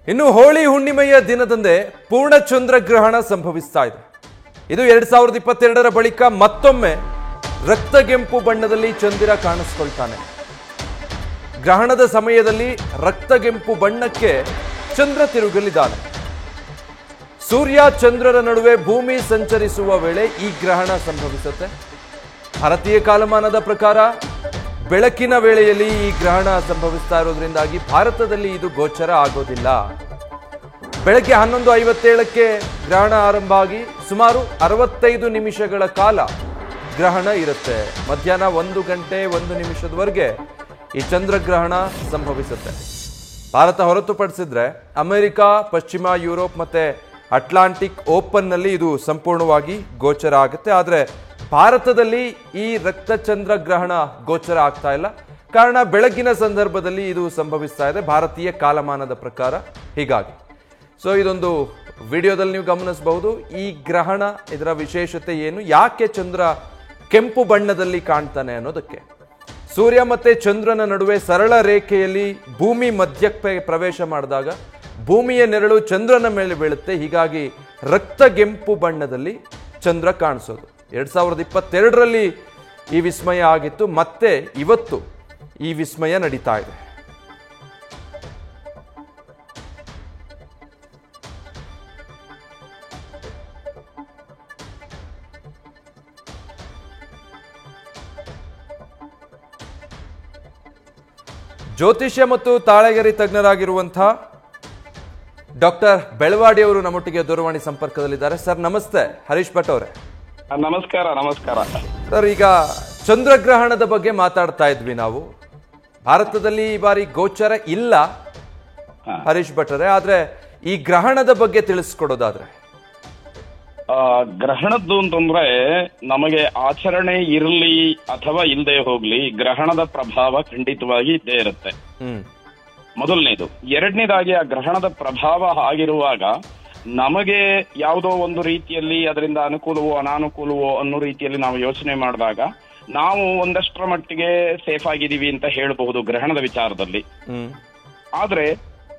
ಇನ್ನು ಹೋಳಿ ಹುಣ್ಣಿಮೆಯ ದಿನದಂದೇ ಪೂರ್ಣ ಚಂದ್ರಗ್ರಹಣ ಸಂಭವಿಸ್ತಾ ಇದೆ. ಇದು 2022ರ ಬಳಿಕ ಮತ್ತೊಮ್ಮೆ ರಕ್ತಗೆಂಪು ಬಣ್ಣದಲ್ಲಿ ಚಂದಿರ ಕಾಣಿಸ್ಕೊಳ್ತಾನೆ. ಗ್ರಹಣದ ಸಮಯದಲ್ಲಿ ರಕ್ತಗೆಂಪು ಬಣ್ಣಕ್ಕೆ ಚಂದ್ರ ತಿರುಗಲಿದ್ದಾನೆ. ಸೂರ್ಯ ಚಂದ್ರರ ನಡುವೆ ಭೂಮಿ ಸಂಚರಿಸುವ ವೇಳೆ ಈ ಗ್ರಹಣ ಸಂಭವಿಸುತ್ತೆ. ಭಾರತೀಯ ಕಾಲಮಾನದ ಪ್ರಕಾರ ಬೆಳಕಿನ ವೇಳೆಯಲ್ಲಿ ಈ ಗ್ರಹಣ ಸಂಭವಿಸ್ತಾ ಇರೋದ್ರಿಂದಾಗಿ ಭಾರತದಲ್ಲಿ ಇದು ಗೋಚರ ಆಗೋದಿಲ್ಲ. ಬೆಳಗ್ಗೆ 11:57ಕ್ಕೆ ಗ್ರಹಣ ಆರಂಭ ಆಗಿ ಸುಮಾರು 65 ನಿಮಿಷಗಳ ಕಾಲ ಗ್ರಹಣ ಇರುತ್ತೆ. ಮಧ್ಯಾಹ್ನ 1 ಗಂಟೆ 1 ನಿಮಿಷದವರೆಗೆ ಈ ಚಂದ್ರಗ್ರಹಣ ಸಂಭವಿಸುತ್ತೆ. ಭಾರತ ಹೊರತುಪಡಿಸಿದ್ರೆ ಅಮೆರಿಕ, ಪಶ್ಚಿಮ ಯುರೋಪ್ ಮತ್ತೆ ಅಟ್ಲಾಂಟಿಕ್ ಓಪನ್ನಲ್ಲಿ ಇದು ಸಂಪೂರ್ಣವಾಗಿ ಗೋಚರ ಆಗುತ್ತೆ. ಆದರೆ ಭಾರತದಲ್ಲಿ ಈ ರಕ್ತಚಂದ್ರ ಗ್ರಹಣ ಗೋಚರ ಆಗ್ತಾ ಇಲ್ಲ. ಕಾರಣ ಬೆಳಗಿನ ಸಂದರ್ಭದಲ್ಲಿ ಇದು ಸಂಭವಿಸ್ತಾ ಇದೆ ಭಾರತೀಯ ಕಾಲಮಾನದ ಪ್ರಕಾರ. ಹೀಗಾಗಿ ಇದೊಂದು ವಿಡಿಯೋದಲ್ಲಿ ನೀವು ಗಮನಿಸಬಹುದು. ಈ ಗ್ರಹಣ, ಇದರ ವಿಶೇಷತೆ ಏನು, ಯಾಕೆ ಚಂದ್ರ ಕೆಂಪು ಬಣ್ಣದಲ್ಲಿ ಕಾಣ್ತಾನೆ ಅನ್ನೋದಕ್ಕೆ. ಸೂರ್ಯ ಮತ್ತೆ ಚಂದ್ರನ ನಡುವೆ ಸರಳ ರೇಖೆಯಲ್ಲಿ ಭೂಮಿ ಮಧ್ಯಕ್ಕೆ ಪ್ರವೇಶ ಮಾಡಿದಾಗ ಭೂಮಿಯ ನೆರಳು ಚಂದ್ರನ ಮೇಲೆ ಬೀಳುತ್ತೆ. ಹೀಗಾಗಿ ರಕ್ತಗೆಂಪು ಬಣ್ಣದಲ್ಲಿ ಚಂದ್ರ ಕಾಣಿಸೋದು. 2022ರಲ್ಲಿ ಈ ವಿಸ್ಮಯ ಆಗಿತ್ತು. ಮತ್ತೆ ಇವತ್ತು ಈ ವಿಸ್ಮಯ ನಡೀತಾ ಇದೆ. ಜ್ಯೋತಿಷ್ಯ ಮತ್ತು ತಾಳೆಗರಿ ತಜ್ಞರಾಗಿರುವಂತಹ ಡಾಕ್ಟರ್ ಬೆಳವಾಡಿ ಅವರು ನಮ್ಮೊಟ್ಟಿಗೆ ದೂರವಾಣಿ ಸಂಪರ್ಕದಲ್ಲಿದ್ದಾರೆ. ಸರ್ ನಮಸ್ತೆ. ಹರೀಶ್ ಭಟ್ ಅವರೇ ನಮಸ್ಕಾರ. ನಮಸ್ಕಾರ ಸರ್. ಈಗ ಚಂದ್ರಗ್ರಹಣದ ಬಗ್ಗೆ ಮಾತಾಡ್ತಾ ಇದ್ವಿ ನಾವು. ಭಾರತದಲ್ಲಿ ಈ ಬಾರಿ ಗೋಚರ ಇಲ್ಲ ಹರೀಶ್ ಭಟ್ ಅವರೇ, ಆದ್ರೆ ಈ ಗ್ರಹಣದ ಬಗ್ಗೆ ತಿಳಿಸ್ಕೊಡೋದಾದ್ರೆ. ಗ್ರಹಣದ್ದು ಅಂತಂದ್ರೆ ನಮಗೆ ಆಚರಣೆ ಇರಲಿ ಅಥವಾ ಇಲ್ಲದೆ ಹೋಗ್ಲಿ ಗ್ರಹಣದ ಪ್ರಭಾವ ಖಂಡಿತವಾಗಿ ಇದ್ದೇ ಇರುತ್ತೆ. ಮೊದಲನೇದು. ಎರಡನೇದಾಗಿ ಆ ಗ್ರಹಣದ ಪ್ರಭಾವ ಆಗಿರುವಾಗ ನಮಗೆ ಯಾವುದೋ ಒಂದು ರೀತಿಯಲ್ಲಿ ಅದರಿಂದ ಅನುಕೂಲವೋ ಅನಾನುಕೂಲವೋ ಅನ್ನೋ ರೀತಿಯಲ್ಲಿ ನಾವು ಯೋಚನೆ ಮಾಡಿದಾಗ ನಾವು ಒಂದಷ್ಟರ ಮಟ್ಟಿಗೆ ಸೇಫ್ ಆಗಿದ್ದೀವಿ ಅಂತ ಹೇಳಬಹುದು ಗ್ರಹಣದ ವಿಚಾರದಲ್ಲಿ. ಆದ್ರೆ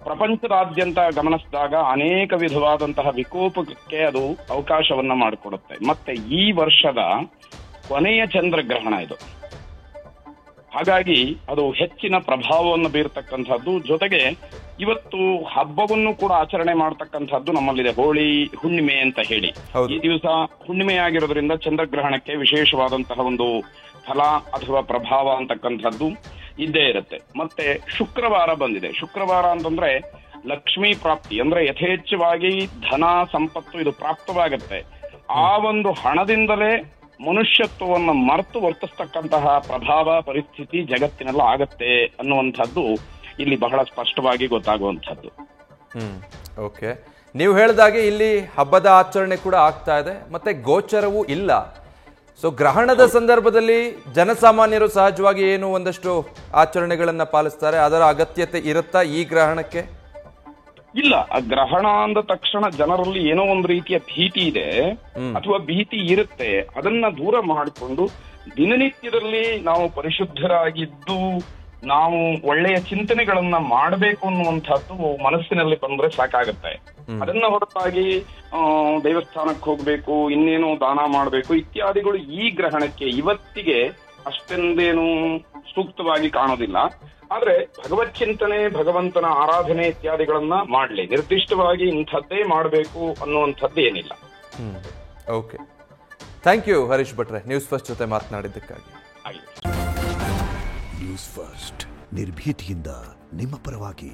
ಪ್ರಪಂಚದಾದ್ಯಂತ ಗಮನಿಸಿದಾಗ ಅನೇಕ ವಿಧವಾದಂತಹ ವಿಕೋಪಕ್ಕೆ ಅದು ಅವಕಾಶವನ್ನ ಮಾಡಿಕೊಡುತ್ತೆ. ಮತ್ತೆ ಈ ವರ್ಷದ ಕೊನೆಯ ಚಂದ್ರಗ್ರಹಣ ಇದು. ಹಾಗಾಗಿ ಅದು ಹೆಚ್ಚಿನ ಪ್ರಭಾವವನ್ನು ಬೀರತಕ್ಕಂಥದ್ದು. ಜೊತೆಗೆ ಇವತ್ತು ಹಬ್ಬವನ್ನು ಕೂಡ ಆಚರಣೆ ಮಾಡತಕ್ಕಂಥದ್ದು ನಮ್ಮಲ್ಲಿದೆ, ಹೋಳಿ ಹುಣ್ಣಿಮೆ ಅಂತ ಹೇಳಿ. ಈ ದಿವಸ ಹುಣ್ಣಿಮೆ ಆಗಿರೋದ್ರಿಂದ ಚಂದ್ರಗ್ರಹಣಕ್ಕೆ ವಿಶೇಷವಾದಂತಹ ಒಂದು ಫಲ ಅಥವಾ ಪ್ರಭಾವ ಅಂತಕ್ಕಂಥದ್ದು ಇದ್ದೇ ಇರುತ್ತೆ. ಮತ್ತೆ ಶುಕ್ರವಾರ ಬಂದಿದೆ. ಶುಕ್ರವಾರ ಅಂತಂದ್ರೆ ಲಕ್ಷ್ಮೀ ಪ್ರಾಪ್ತಿ, ಅಂದ್ರೆ ಯಥೇಚ್ಛವಾಗಿ ಧನ ಸಂಪತ್ತು ಇದು ಪ್ರಾಪ್ತವಾಗುತ್ತೆ. ಆ ಒಂದು ಹಣದಿಂದಲೇ ಮನುಷ್ಯತ್ವವನ್ನು ಮರೆತು ವರ್ತಿಸ್ತಕ್ಕಂತಹ ಪ್ರಭಾವ ಪರಿಸ್ಥಿತಿ ಜಗತ್ತಿನೆಲ್ಲ ಆಗತ್ತೆ ಅನ್ನುವಂಥದ್ದು ಇಲ್ಲಿ ಬಹಳ ಸ್ಪಷ್ಟವಾಗಿ ಗೊತ್ತಾಗುವಂಥದ್ದು. ಓಕೆ, ನೀವು ಹೇಳಿದಾಗೆ ಇಲ್ಲಿ ಹಬ್ಬದ ಆಚರಣೆ ಕೂಡ ಆಗ್ತಾ ಇದೆ, ಮತ್ತೆ ಗೋಚರವೂ ಇಲ್ಲ. ಗ್ರಹಣದ ಸಂದರ್ಭದಲ್ಲಿ ಜನಸಾಮಾನ್ಯರು ಸಹಜವಾಗಿ ಏನು ಒಂದಷ್ಟು ಆಚರಣೆಗಳನ್ನ ಪಾಲಿಸ್ತಾರೆ, ಅದರ ಅಗತ್ಯತೆ ಇರುತ್ತಾ ಈ ಗ್ರಹಣಕ್ಕೆ? ಇಲ್ಲ. ಆ ಗ್ರಹಣ ಅಂದ ತಕ್ಷಣ ಜನರಲ್ಲಿ ಏನೋ ಒಂದು ರೀತಿಯ ಭೀತಿ ಇದೆ ಅಥವಾ ಭೀತಿ ಇರುತ್ತೆ. ಅದನ್ನ ದೂರ ಮಾಡಿಕೊಂಡು ದಿನನಿತ್ಯದಲ್ಲಿ ನಾವು ಪರಿಶುದ್ಧರಾಗಿದ್ದು ನಾವು ಒಳ್ಳೆಯ ಚಿಂತನೆಗಳನ್ನ ಮಾಡಬೇಕು ಅನ್ನುವಂಥದ್ದು ಮನಸ್ಸಿನಲ್ಲಿ ಬಂದ್ರೆ ಸಾಕಾಗತ್ತೆ. ಅದನ್ನ ಹೊರತಾಗಿ ದೇವಸ್ಥಾನಕ್ಕೆ ಹೋಗ್ಬೇಕು, ಇನ್ನೇನೋ ದಾನ ಮಾಡಬೇಕು ಇತ್ಯಾದಿಗಳು ಈ ಗ್ರಹಣಕ್ಕೆ ಇವತ್ತಿಗೆ ಅಷ್ಟೊಂದೇನು ಸೂಕ್ತವಾಗಿ ಕಾಣೋದಿಲ್ಲ. ಆದ್ರೆ ಭಗವತ್ ಚಿಂತನೆ, ಭಗವಂತನ ಆರಾಧನೆ ಇತ್ಯಾದಿಗಳನ್ನ ಮಾಡ್ಲಿ. ನಿರ್ದಿಷ್ಟವಾಗಿ ಇಂಥದ್ದೇ ಮಾಡಬೇಕು ಅನ್ನುವಂಥದ್ದು ಏನಿಲ್ಲ. ಓಕೆ, ಥ್ಯಾಂಕ್ ಯು ಹರೀಶ್ ಭಟ್ರೆ, ನ್ಯೂಸ್ ಫಸ್ಟ್ ಜೊತೆ ಮಾತನಾಡಿದ್ದಕ್ಕಾಗಿ. ನ್ಯೂಸ್ ಫಸ್ಟ್ ನಿರ್ಭೀತಿಯಿಂದ ನಿಮ್ಮ ಪರವಾಗಿ.